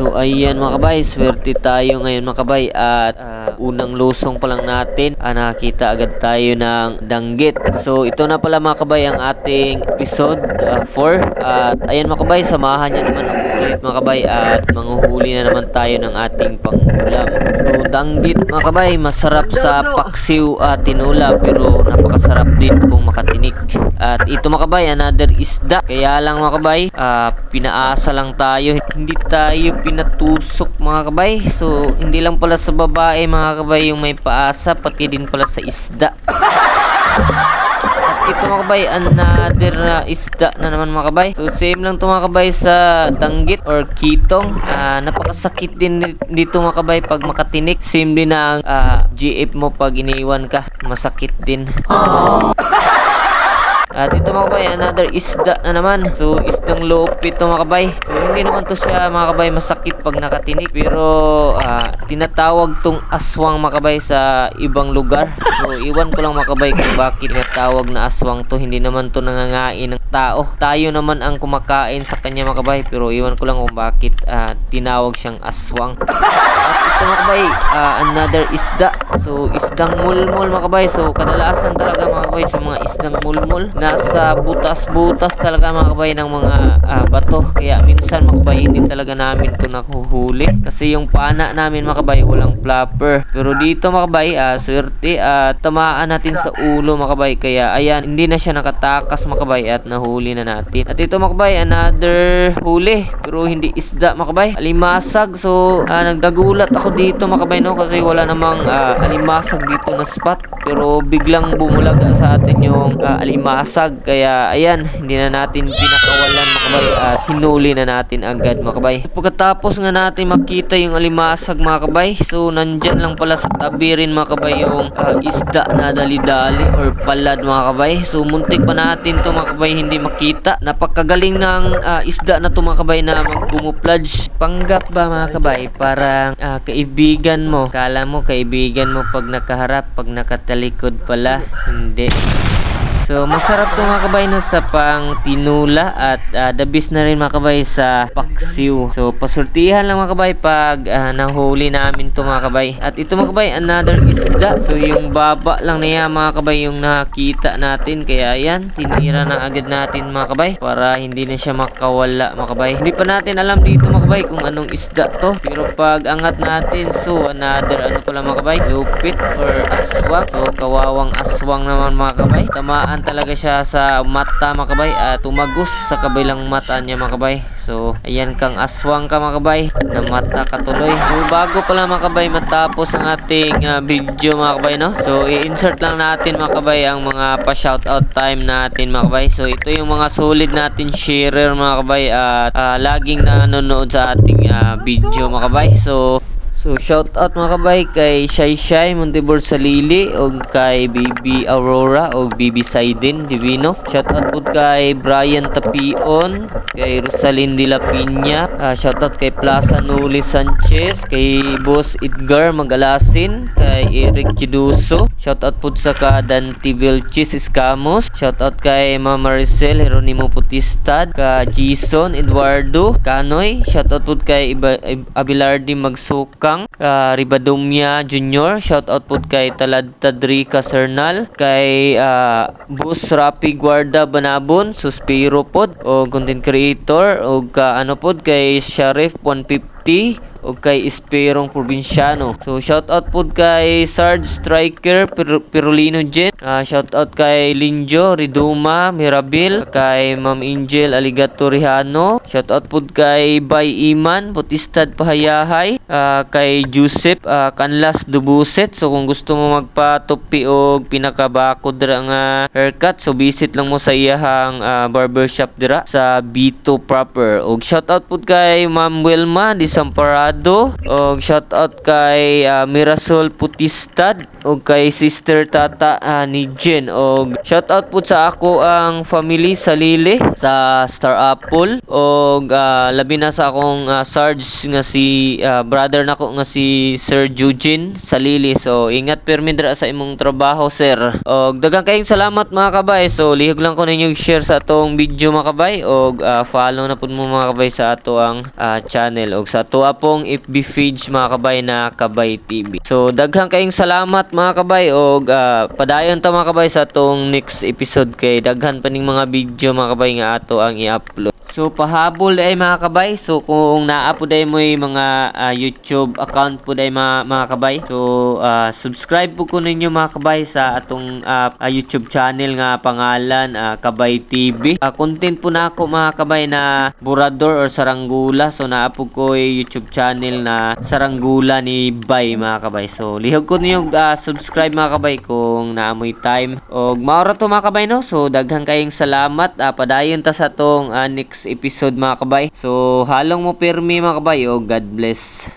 So ayan mga kabay, swerte tayo ngayon mga kabay at unang lusong pa lang natin, nakita agad tayo ng danggit. So ito na pala mga kabay ang ating episode 4 at ayan mga kabay, samahan nyo naman ako ulit mga kabay at manghuhuli na naman tayo ng ating pangulam. So danggit mga kabay, masarap sa paksiw at tinula pero napakasarap din kung makatinik. At ito mga kabay, another isda. Kaya lang mga kabay, pinaasa lang tayo, hindi tayo pinatusok mga kabay. So hindi lang pala sa babae mga kabay yung may paasa, pati din pala sa isda. At ito mga kabay, another isda na naman mga kabay. So same lang to mga kabay sa danggit or kitong. Napakasakit din dito mga kabay pag makatinik. Same din ang GF mo pag iniwan ka, masakit din. At ito mga kabay, another isda na naman. So isdang lupit to mga kabay. So hindi naman to siya mga kabay masakit pag nakatinik, pero tinatawag tong aswang mga kabay sa ibang lugar. So iwan ko lang mga kabay kung bakit tinatawag na aswang to. Hindi naman to nangangain ng tao, tayo naman ang kumakain sa kanya mga kabay, pero iwan ko lang kung bakit tinawag siyang aswang. At ito mga kabay, another isda. So isdang mulmol mga kabay. So kadalasan talaga mga kabay sa mga isdang mulmol, nasa butas-butas talaga mga kabay ng mga bato. Kaya minsan mga kabay hindi talaga namin ito nakuhuli kasi yung pana namin mga kabay walang flapper. Pero dito mga kabay, swerte at tamaan natin sa ulo mga kabay. Kaya ayan, hindi na siya nakatakas mga kabay at nahuli na natin. At ito mga kabay, another huli pero hindi isda mga kabay, alimasag. So nagdagulat ako dito mga kabay no, kasi wala namang alimasag dito na spot, pero biglang bumulaga sa atin yung alimasag. Kaya ayan, hindi na natin pinakawalan mga kabay at hinuli na natin agad mga kabay. Pagkatapos nga natin makita yung alimasag mga kabay, so nandyan lang pala sa tabi rin mga kabay yung isda na dali-dali or palad mga kabay. So muntik pa natin to mga kabay hindi makita. Napakagaling ng isda na to mga kabay na mag-camouflage. Panggap ba mga kabay, parang kaibigan mo. Kala mo kaibigan mo pag nakaharap, pag nakatalikod pala hindi. So masarap to mga kabay na sa pang tinula at the best na rin mga kabay sa paksiw. So pasultihan lang mga kabay pag nahuli namin to mga kabay. At ito mga kabay, another isda. So yung baba lang niya mga kabay yung nakita natin. Kaya yan, tinira na agad natin mga kabay para hindi na siya makawala mga kabay. Hindi pa natin alam dito mga kabay kung anong isda to, pero pag angat natin, so another pala mga kabay, lupit or aswang. So kawawang aswang naman mga kabay, tamaan talaga siya sa mata mga kabay at tumagos sa kabilang mata niya mga kabay. So ayan kang aswang ka mga kabay, na mata katuloy. So bago pala mga kabay matapos ang ating video mga kabay no, so i-insert lang natin mga kabay ang mga pa-shoutout time natin mga kabay. So ito yung mga solid natin sharer mga kabay at laging nanonood sa ating video mga kabay. So shout out mga kabay kay Shy Shy Montebor Salili o kay Baby Aurora o Baby Saiden Divino. Shout out po kay Brian Tapion, kay Rosalyn de la Piña, shout out kay Plaza Nuli Sanchez, kay Boss Edgar Magalasin, kay Eric Chiduso. Shout out po sa Dante Vilchis Escamos. Shout out kay Mama Maricel Jeronimo Putistad, ka Jason Eduardo Canoy. Shout out po kay Abelardi Magsuka, Ribadomia Junior. Shoutout po kay Taladtadri Casernal, kay Boss Rapi Guarda Banabon, Suspiro pod o content creator o pod kay Sharif 150 o kay Esperong Provinciano. So shoutout po kay Sarge Striker Pirulino Jet, shoutout kay Linjo Riduma Mirabil, kay Ma'am Angel Aligato Rihano, shoutout po kay Bay Iman Putistad Pahayahay, kay Joseph Canlas Dubuset. So kung gusto mo magpatupi o pinakabakod dira nga haircut, so visit lang mo sa iyahang barbershop dira sa B2 proper. Og shoutout po kay Ma'am Wilma Disampara Delgado, og shout out kay Mirasol Putistad og kay Sister Tata ni Jen, og shout out po sa ako ang family sa Lili sa Star Apple, og labi na sa akong Sarge nga si brother nako nga si Sir Eugene sa Lili. So ingat permi dira sa imong trabaho, sir. Og daghang kayong salamat mga kabay. So lihog lang ko ninyo share sa atong video mga kabay, og follow na pud mo mga kabay sa ato ang channel og sa ato pong FB page mga kabay na Kabay TV. So daghang kayong salamat mga kabay, og padayon ta mga kabay sa atong next episode kay daghan pa ning mga video mga kabay nga ato ang i-upload. So pahabol ay mga kabay. So kung naa po day mo mga YouTube account po day mga kabay. So subscribe po ko ninyo mga kabay sa atong YouTube channel nga pangalan Kabay TV. Content po na ako mga kabay na Burador or Saranggula. So naa po ko YouTube channel na Saranggula ni Bay mga kabay. So lihog ko ninyo subscribe mga kabay kung naamoy time. Og maura to mga kabay no. So daghang kayong salamat. Padayon ta sa tong next episode mga kabay. So halong mo permi mga kabay, o God bless.